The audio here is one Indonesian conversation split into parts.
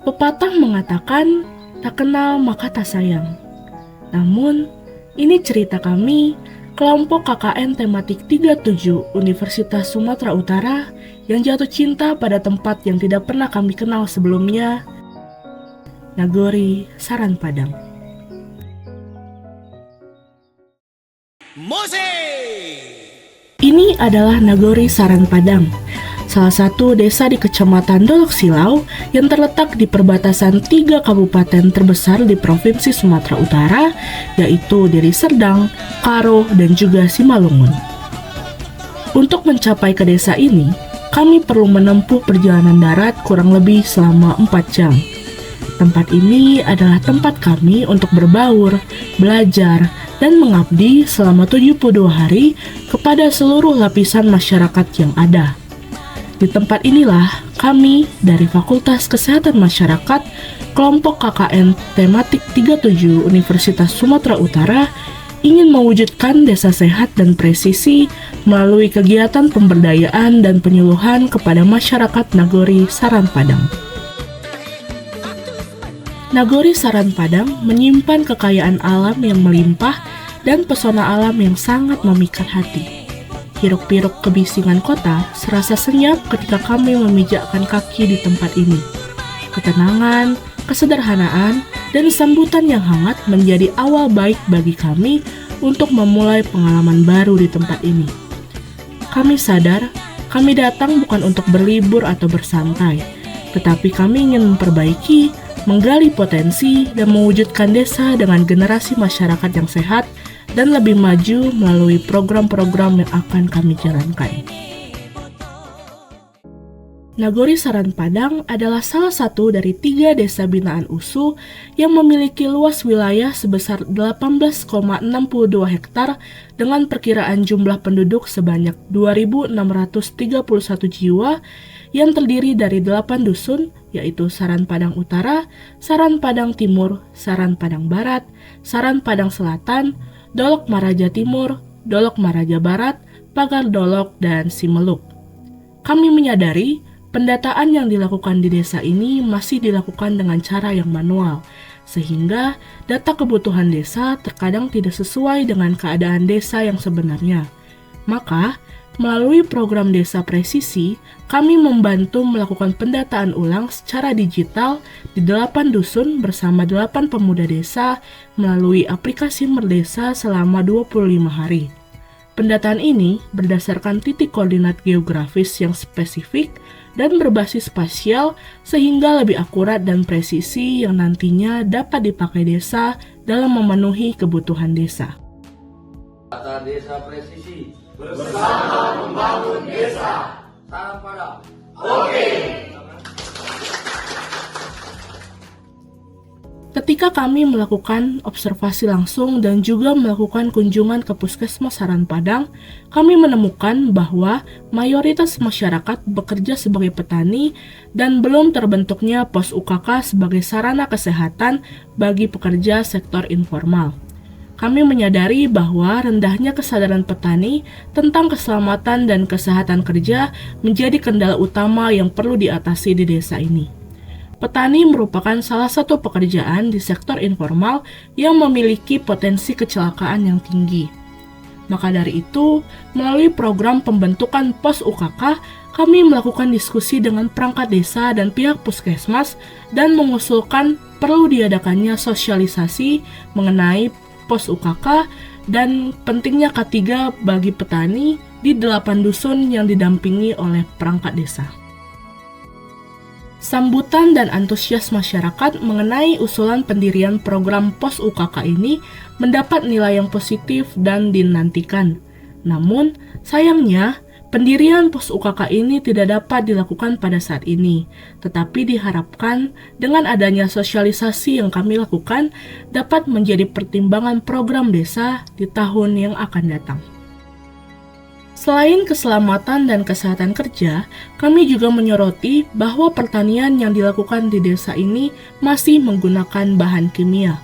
Pepatah mengatakan, tak kenal maka tak sayang. Namun, ini cerita kami, kelompok KKN tematik 37 Universitas Sumatera Utara yang jatuh cinta pada tempat yang tidak pernah kami kenal sebelumnya, Nagori Saran Padang. Ini adalah Nagori Saran Padang, salah satu desa di Kecamatan Dolok Silau yang terletak di perbatasan 3 kabupaten terbesar di Provinsi Sumatera Utara, yaitu Deli Serdang, Karo, dan juga Simalungun. Untuk mencapai ke desa ini, kami perlu menempuh perjalanan darat kurang lebih selama 4 jam. Tempat ini adalah tempat kami untuk berbaur, belajar, dan mengabdi selama 72 hari kepada seluruh lapisan masyarakat yang ada. Di tempat inilah kami dari Fakultas Kesehatan Masyarakat kelompok KKN tematik 37 Universitas Sumatera Utara ingin mewujudkan desa sehat dan presisi melalui kegiatan pemberdayaan dan penyuluhan kepada masyarakat Nagori Saran Padang. Nagori Saran Padang menyimpan kekayaan alam yang melimpah dan pesona alam yang sangat memikat hati. Hiruk-pikuk kebisingan kota serasa senyap ketika kami memijakkan kaki di tempat ini. Ketenangan, kesederhanaan, dan sambutan yang hangat menjadi awal baik bagi kami untuk memulai pengalaman baru di tempat ini. Kami sadar, kami datang bukan untuk berlibur atau bersantai, tetapi kami ingin memperbaiki, menggali potensi, dan mewujudkan desa dengan generasi masyarakat yang sehat dan lebih maju melalui program-program yang akan kami jalankan. Nagori Saran Padang adalah salah satu dari 3 desa binaan USU yang memiliki luas wilayah sebesar 18,62 hektar dengan perkiraan jumlah penduduk sebanyak 2.631 jiwa yang terdiri dari 8 dusun, yaitu Saran Padang Utara, Saran Padang Timur, Saran Padang Barat, Saran Padang Selatan, Dolok Maraja Timur, Dolok Maraja Barat, Pagar Dolok, dan Simeluk. Kami menyadari pendataan yang dilakukan di desa ini masih dilakukan dengan cara yang manual, sehingga data kebutuhan desa terkadang tidak sesuai dengan keadaan desa yang sebenarnya. Maka, melalui program Desa Presisi, kami membantu melakukan pendataan ulang secara digital di 8 dusun bersama 8 pemuda desa melalui aplikasi Merdesa selama 25 hari. Pendataan ini berdasarkan titik koordinat geografis yang spesifik dan berbasis spasial sehingga lebih akurat dan presisi yang nantinya dapat dipakai desa dalam memenuhi kebutuhan desa. Data Desa Presisi bersama membangun desa Saran Padang. Oke. Ketika kami melakukan observasi langsung dan juga melakukan kunjungan ke Puskesmas Saran Padang, kami menemukan bahwa mayoritas masyarakat bekerja sebagai petani dan belum terbentuknya pos UKK sebagai sarana kesehatan bagi pekerja sektor informal. Kami menyadari bahwa rendahnya kesadaran petani tentang keselamatan dan kesehatan kerja menjadi kendala utama yang perlu diatasi di desa ini. Petani merupakan salah satu pekerjaan di sektor informal yang memiliki potensi kecelakaan yang tinggi. Maka dari itu, melalui program pembentukan pos UKK, kami melakukan diskusi dengan perangkat desa dan pihak puskesmas dan mengusulkan perlu diadakannya sosialisasi mengenai pos UKK dan pentingnya K3 bagi petani di 8 dusun yang didampingi oleh perangkat desa. Sambutan dan antusias masyarakat mengenai usulan pendirian program pos UKK ini mendapat nilai yang positif dan dinantikan. Namun, sayangnya, pendirian pos UKK ini tidak dapat dilakukan pada saat ini, tetapi diharapkan dengan adanya sosialisasi yang kami lakukan dapat menjadi pertimbangan program desa di tahun yang akan datang. Selain keselamatan dan kesehatan kerja, kami juga menyoroti bahwa pertanian yang dilakukan di desa ini masih menggunakan bahan kimia.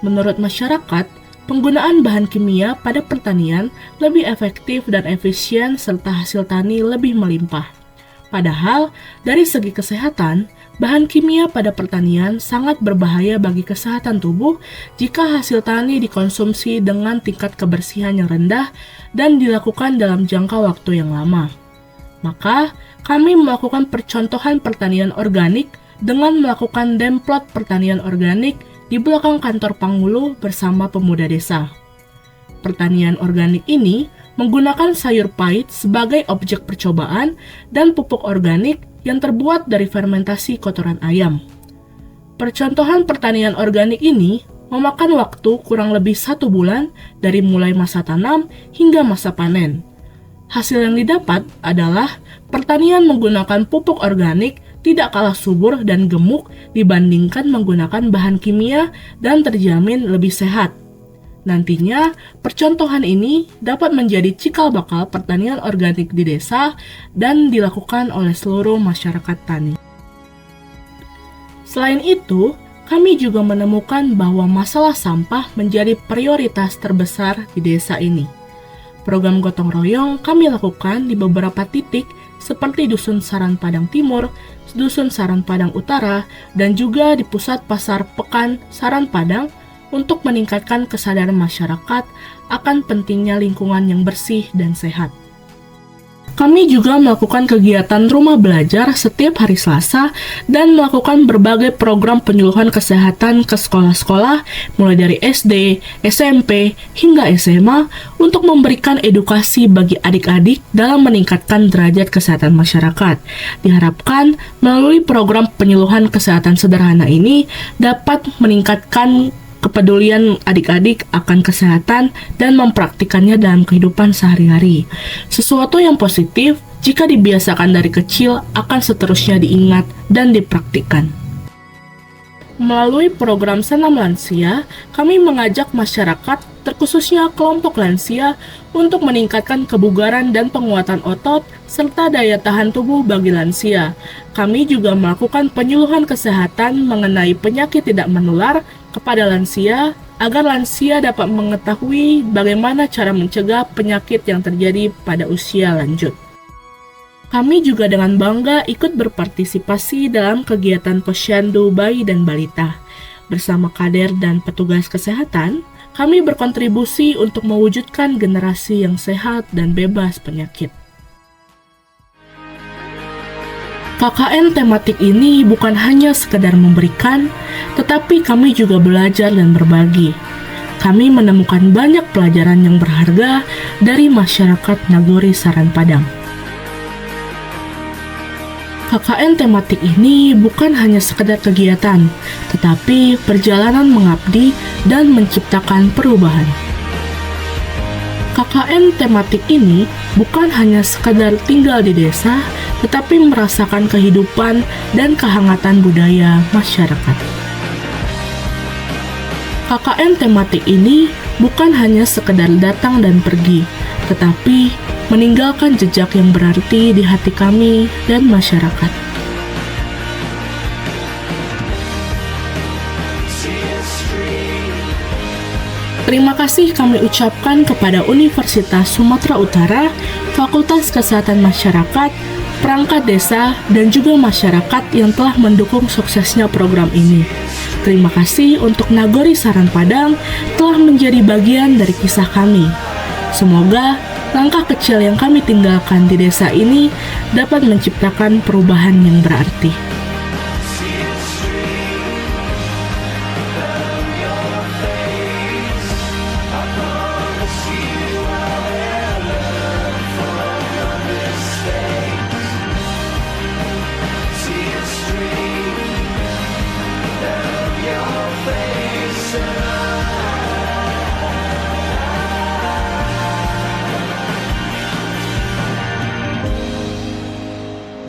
Menurut masyarakat, penggunaan bahan kimia pada pertanian lebih efektif dan efisien serta hasil tani lebih melimpah. Padahal, dari segi kesehatan, bahan kimia pada pertanian sangat berbahaya bagi kesehatan tubuh jika hasil tani dikonsumsi dengan tingkat kebersihan yang rendah dan dilakukan dalam jangka waktu yang lama. Maka, kami melakukan percontohan pertanian organik dengan melakukan demplot pertanian organik di belakang kantor Panghulu bersama pemuda desa. Pertanian organik ini menggunakan sayur pahit sebagai objek percobaan dan pupuk organik yang terbuat dari fermentasi kotoran ayam. Percontohan pertanian organik ini memakan waktu kurang lebih 1 bulan dari mulai masa tanam hingga masa panen. Hasil yang didapat adalah pertanian menggunakan pupuk organik tidak kalah subur dan gemuk dibandingkan menggunakan bahan kimia dan terjamin lebih sehat. Nantinya, percontohan ini dapat menjadi cikal bakal pertanian organik di desa dan dilakukan oleh seluruh masyarakat tani. Selain itu, kami juga menemukan bahwa masalah sampah menjadi prioritas terbesar di desa ini. Program gotong royong kami lakukan di beberapa titik seperti Dusun Saran Padang Timur, Dusun Saran Padang Utara, dan juga di pusat pasar Pekan Saran Padang untuk meningkatkan kesadaran masyarakat akan pentingnya lingkungan yang bersih dan sehat. Kami juga melakukan kegiatan rumah belajar setiap hari Selasa dan melakukan berbagai program penyuluhan kesehatan ke sekolah-sekolah mulai dari SD, SMP, hingga SMA untuk memberikan edukasi bagi adik-adik dalam meningkatkan derajat kesehatan masyarakat. Diharapkan melalui program penyuluhan kesehatan sederhana ini dapat meningkatkan kepedulian adik-adik akan kesehatan dan mempraktikannya dalam kehidupan sehari-hari. Sesuatu yang positif jika dibiasakan dari kecil akan seterusnya diingat dan dipraktikkan. Melalui program Senam Lansia, kami mengajak masyarakat, terkhususnya kelompok lansia, untuk meningkatkan kebugaran dan penguatan otot serta daya tahan tubuh bagi lansia. Kami juga melakukan penyuluhan kesehatan mengenai penyakit tidak menular kepada lansia agar lansia dapat mengetahui bagaimana cara mencegah penyakit yang terjadi pada usia lanjut. Kami juga dengan bangga ikut berpartisipasi dalam kegiatan posyandu bayi dan balita. Bersama kader dan petugas kesehatan, kami berkontribusi untuk mewujudkan generasi yang sehat dan bebas penyakit. KKN tematik ini bukan hanya sekedar memberikan, tetapi kami juga belajar dan berbagi. Kami menemukan banyak pelajaran yang berharga dari masyarakat Nagori Saran Padang. KKN tematik ini bukan hanya sekedar kegiatan, tetapi perjalanan mengabdi dan menciptakan perubahan. KKN tematik ini bukan hanya sekedar tinggal di desa, tetapi merasakan kehidupan dan kehangatan budaya masyarakat. KKN tematik ini bukan hanya sekedar datang dan pergi, tetapi meninggalkan jejak yang berarti di hati kami dan masyarakat. Terima kasih kami ucapkan kepada Universitas Sumatera Utara, Fakultas Kesehatan Masyarakat, perangkat desa, dan juga masyarakat yang telah mendukung suksesnya program ini. Terima kasih untuk Nagori Saran Padang telah menjadi bagian dari kisah kami. Semoga langkah kecil yang kami tinggalkan di desa ini dapat menciptakan perubahan yang berarti.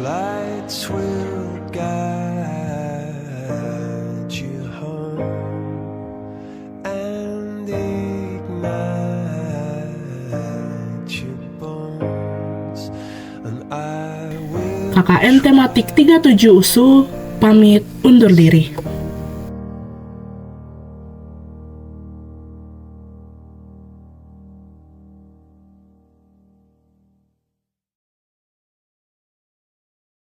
Lights will guide you home and ignite your bones, and I will. KKN tematik 37 USU pamit undur diri.